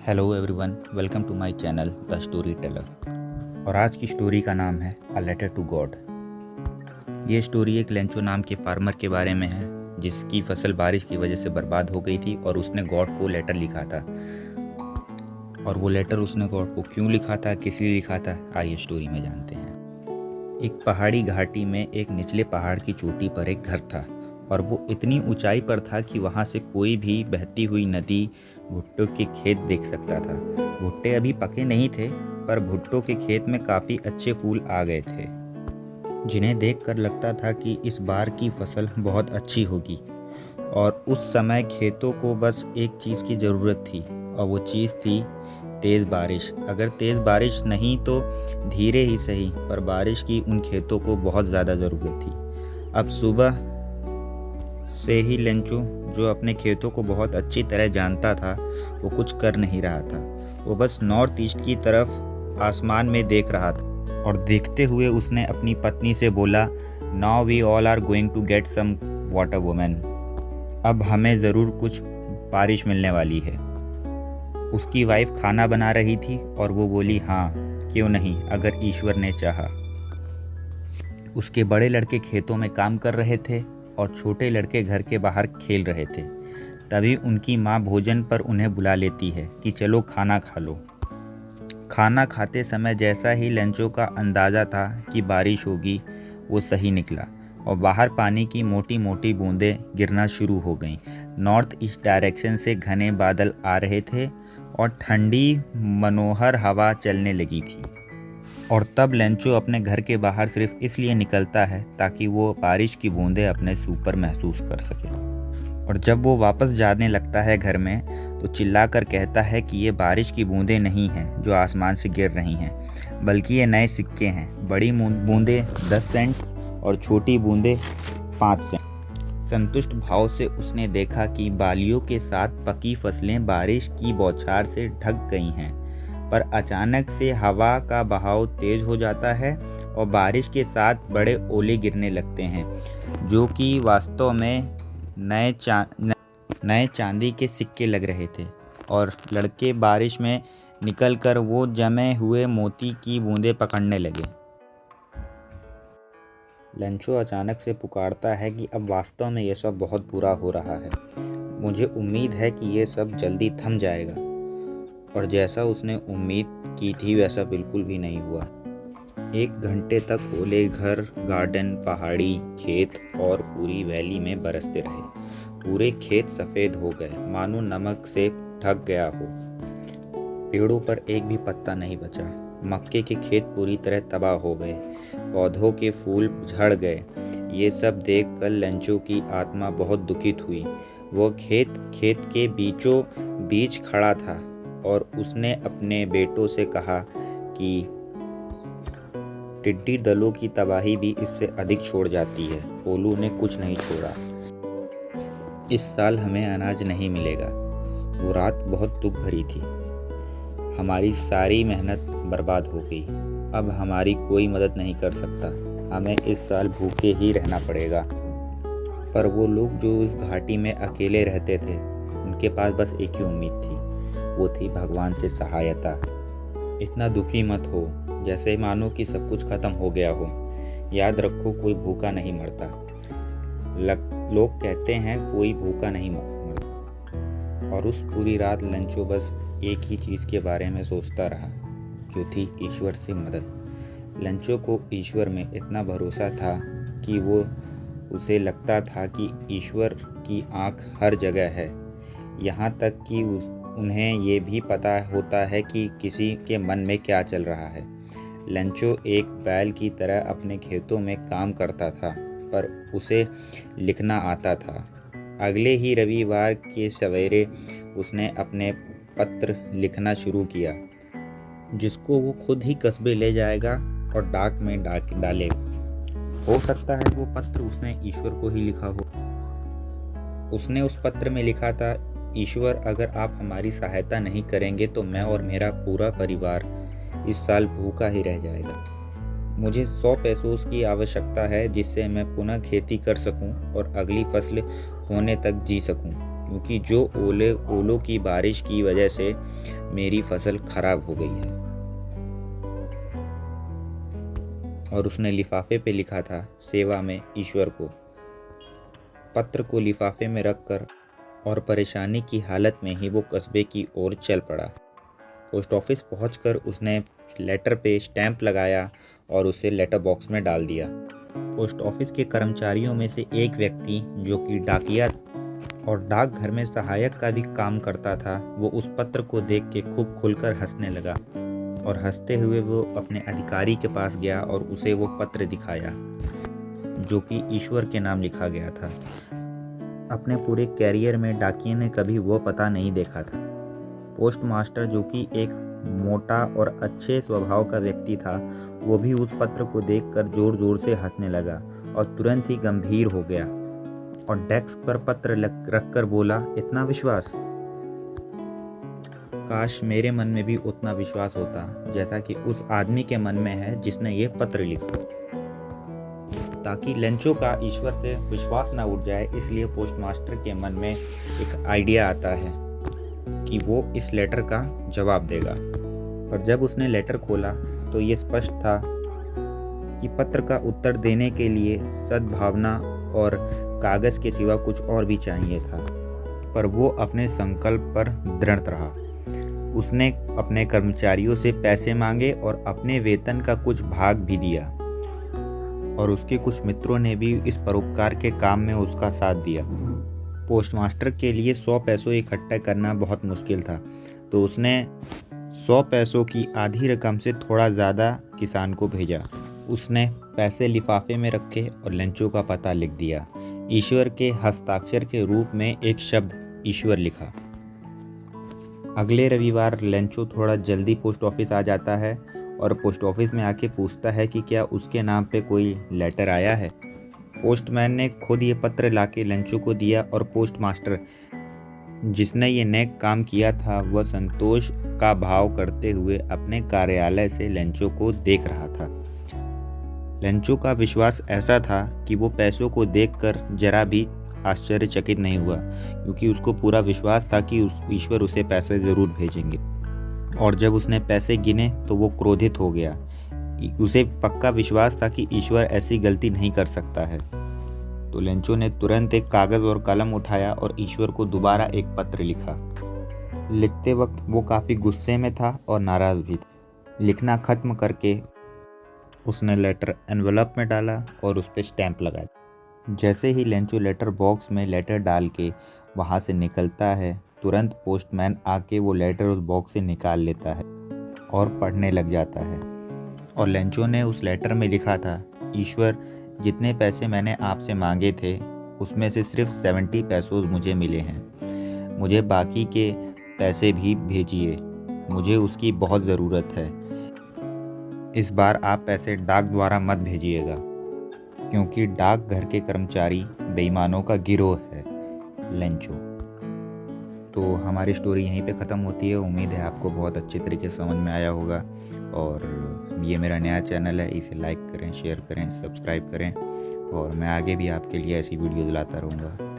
Hello everyone, welcome to my channel the story teller. और आज की स्टोरी का नाम है अ लेटर टू गॉड। ये स्टोरी एक लेंचो नाम के फार्मर के बारे में है जिसकी फसल बारिश की वजह से बर्बाद हो गई थी और उसने गॉड को लेटर लिखा था। और वो लेटर उसने गॉड को क्यों लिखा था, किस लिए लिखा था, आइए स्टोरी में जानते हैं। एक पहाड़ी घाटी में एक निचले पहाड़ की चोटी पर एक घर था और वो इतनी ऊंचाई पर था कि वहाँ से कोई भी बहती हुई नदी, भुट्टो के खेत देख सकता था। भुट्टे अभी पके नहीं थे पर भुट्टो के खेत में काफ़ी अच्छे फूल आ गए थे जिन्हें देखकर लगता था कि इस बार की फसल बहुत अच्छी होगी। और उस समय खेतों को बस एक चीज़ की ज़रूरत थी और वो चीज़ थी तेज़ बारिश। अगर तेज़ बारिश नहीं तो धीरे ही सही, पर बारिश की उन खेतों को बहुत ज़्यादा ज़रूरत थी। अब सुबह से ही लेंचो, जो अपने खेतों को बहुत अच्छी तरह जानता था, वो कुछ कर नहीं रहा था। वो बस नॉर्थ ईस्ट की तरफ आसमान में देख रहा था और देखते हुए उसने अपनी पत्नी से बोला, now we all are going to get some water woman. अब हमें ज़रूर कुछ बारिश मिलने वाली है। उसकी वाइफ खाना बना रही थी और वो बोली, हाँ क्यों नहीं, अगर ईश्वर ने चाहा। उसके बड़े लड़के खेतों में काम कर रहे थे और छोटे लड़के घर के बाहर खेल रहे थे। तभी उनकी माँ भोजन पर उन्हें बुला लेती है कि चलो खाना खा लो। खाना खाते समय जैसा ही लेंचो का अंदाज़ा था कि बारिश होगी, वो सही निकला और बाहर पानी की मोटी मोटी बूंदें गिरना शुरू हो गईं। नॉर्थ ईस्ट डायरेक्शन से घने बादल आ रहे थे और ठंडी मनोहर हवा चलने लगी थी। और तब लेंचो अपने घर के बाहर सिर्फ इसलिए निकलता है ताकि वो बारिश की बूंदें अपने सूप पर महसूस कर सके। और जब वो वापस जाने लगता है घर में तो चिल्लाकर कहता है कि ये बारिश की बूंदें नहीं हैं जो आसमान से गिर रही हैं, बल्कि ये नए सिक्के हैं। बड़ी बूंदें 10 सेंट और छोटी बूंदें 5 सेंट। संतुष्ट भाव से उसने देखा कि बालियों के साथ पकी फसलें बारिश की बौछार से ढक गई हैं। पर अचानक से हवा का बहाव तेज हो जाता है और बारिश के साथ बड़े ओले गिरने लगते हैं जो कि वास्तव में नए चांदी के सिक्के लग रहे थे। और लड़के बारिश में निकलकर वो जमे हुए मोती की बूंदें पकड़ने लगे। लेंचो अचानक से पुकारता है कि अब वास्तव में ये सब बहुत बुरा हो रहा है। मुझे उम्मीद है कि ये सब जल्दी थम जाएगा। और जैसा उसने उम्मीद की थी वैसा बिल्कुल भी नहीं हुआ। 1 घंटे तक ओले घर, गार्डन, पहाड़ी, खेत और पूरी वैली में बरसते रहे। पूरे खेत सफ़ेद हो गए, मानो नमक से ढक गया हो। पेड़ों पर एक भी पत्ता नहीं बचा। मक्के के खेत पूरी तरह तबाह हो गए, पौधों के फूल झड़ गए। ये सब देखकर लेंचो की आत्मा बहुत दुखित हुई। वो खेत के बीचों बीच खड़ा था और उसने अपने बेटों से कहा कि टिड्डी दलों की तबाही भी इससे अधिक छोड़ जाती है। ओलू ने कुछ नहीं छोड़ा। इस साल हमें अनाज नहीं मिलेगा। वो रात बहुत दुख भरी थी। हमारी सारी मेहनत बर्बाद हो गई। अब हमारी कोई मदद नहीं कर सकता। हमें इस साल भूखे ही रहना पड़ेगा। पर वो लोग जो उस घाटी में अकेले रहते थे, उनके पास बस एक ही उम्मीद थी, वो थी भगवान से सहायता। इतना दुखी मत हो जैसे मानो कि सब कुछ खत्म हो गया हो। याद रखो, कोई भूखा नहीं मरता। लोग कहते हैं कोई भूखा नहीं मरता। और उस पूरी रात लेंचो बस एक ही चीज़ के बारे में सोचता रहा, जो थी ईश्वर से मदद। लेंचो को ईश्वर में इतना भरोसा था कि उसे लगता था कि ईश्वर की आँख हर जगह है। यहाँ तक कि उन्हें ये भी पता होता है कि किसी के मन में क्या चल रहा है। लेंचो एक बैल की तरह अपने खेतों में काम करता था, पर उसे लिखना आता था। अगले ही रविवार के सवेरे उसने अपने पत्र लिखना शुरू किया, जिसको वो खुद ही कस्बे ले जाएगा और डाक में डालेगा। हो सकता है वो पत्र उसने ईश्वर को ही लिखा हो। उसने उस पत्र में लिखा था, ईश्वर, अगर आप हमारी सहायता नहीं करेंगे तो मैं और मेरा पूरा परिवार इस साल भूखा ही रह जाएगा। मुझे 100 पैसों की आवश्यकता है जिससे मैं पुनः खेती कर सकूं और अगली फसल होने तक जी सकूं। क्योंकि जो ओलों की बारिश की वजह से मेरी फसल खराब हो गई है। और उसने लिफाफे पे लिखा था, सेवा में ईश्वर को। पत्र को लिफाफे में रखकर और परेशानी की हालत में ही वो कस्बे की ओर चल पड़ा। पोस्ट ऑफिस पहुंचकर उसने लेटर पे स्टैंप लगाया और उसे लेटर बॉक्स में डाल दिया। पोस्ट ऑफिस के कर्मचारियों में से एक व्यक्ति, जो कि डाकिया और डाकघर में सहायक का भी काम करता था, वो उस पत्र को देख के खूब खुलकर हंसने लगा और हंसते हुए वो अपने अधिकारी के पास गया और उसे वो पत्र दिखाया, जो कि ईश्वर के नाम लिखा गया था। अपने पूरे कैरियर में डाकिये ने कभी वो पता नहीं देखा था। पोस्ट मास्टर, जो कि एक मोटा और अच्छे स्वभाव का व्यक्ति था, वो भी उस पत्र को देखकर जोर जोर से हंसने लगा और तुरंत ही गंभीर हो गया और डेस्क पर पत्र रखकर बोला, इतना विश्वास? काश मेरे मन में भी उतना विश्वास होता जैसा कि उस आदमी के मन में है जिसने ये पत्र लिखा। ताकि लेंचो का ईश्वर से विश्वास न उठ जाए, इसलिए पोस्टमास्टर के मन में एक आइडिया आता है कि वो इस लेटर का जवाब देगा। और जब उसने लेटर खोला तो ये स्पष्ट था कि पत्र का उत्तर देने के लिए सद्भावना और कागज के सिवा कुछ और भी चाहिए था। पर वो अपने संकल्प पर दृढ़ रहा। उसने अपने कर्मचारियों से पैसे मांगे और अपने वेतन का कुछ भाग भी दिया, और उसके कुछ मित्रों ने भी इस परोपकार के काम में उसका साथ दिया। पोस्टमास्टर के लिए 100 पैसों इकट्ठा करना बहुत मुश्किल था, तो उसने 100 पैसों की आधी रकम से थोड़ा ज़्यादा किसान को भेजा। उसने पैसे लिफाफे में रखे और लेंचो का पता लिख दिया। ईश्वर के हस्ताक्षर के रूप में एक शब्द ईश्वर लिखा। अगले रविवार लेंचो थोड़ा जल्दी पोस्ट ऑफिस आ जाता है और पोस्ट ऑफिस में आके पूछता है कि क्या उसके नाम पे कोई लेटर आया है। पोस्टमैन ने खुद ये पत्र लाके लेंचो को दिया और पोस्टमास्टर, जिसने ये नेक काम किया था, वह संतोष का भाव करते हुए अपने कार्यालय से लेंचो को देख रहा था। लेंचो का विश्वास ऐसा था कि वो पैसों को देखकर जरा भी आश्चर्यचकित नहीं हुआ, क्योंकि उसको पूरा विश्वास था कि ईश्वर उसे पैसे ज़रूर भेजेंगे। और जब उसने पैसे गिने तो वो क्रोधित हो गया। उसे पक्का विश्वास था कि ईश्वर ऐसी गलती नहीं कर सकता है। तो लेंचो ने तुरंत एक कागज़ और कलम उठाया और ईश्वर को दोबारा एक पत्र लिखा। लिखते वक्त वो काफ़ी गुस्से में था और नाराज़ भी था। लिखना ख़त्म करके उसने लेटर एनवेलप में डाला और उस पर स्टैंप लगाया। जैसे ही लेंचो लेटर बॉक्स में लेटर डाल के वहाँ से निकलता है, तुरंत पोस्टमैन आके वो लेटर उस बॉक्स से निकाल लेता है और पढ़ने लग जाता है। और लेंचो ने उस लेटर में लिखा था, ईश्वर, जितने पैसे मैंने आपसे मांगे थे उसमें से सिर्फ 70 पैसों मुझे मिले हैं। मुझे बाकी के पैसे भी भेजिए, मुझे उसकी बहुत ज़रूरत है। इस बार आप पैसे डाक द्वारा मत भेजिएगा, क्योंकि डाक घर के कर्मचारी बेईमानों का गिरोह है। लेंचो। तो हमारी स्टोरी यहीं पे ख़त्म होती है। उम्मीद है आपको बहुत अच्छे तरीके से समझ में आया होगा। और ये मेरा नया चैनल है, इसे लाइक करें, शेयर करें, सब्सक्राइब करें, और मैं आगे भी आपके लिए ऐसी वीडियोज़ लाता रहूँगा।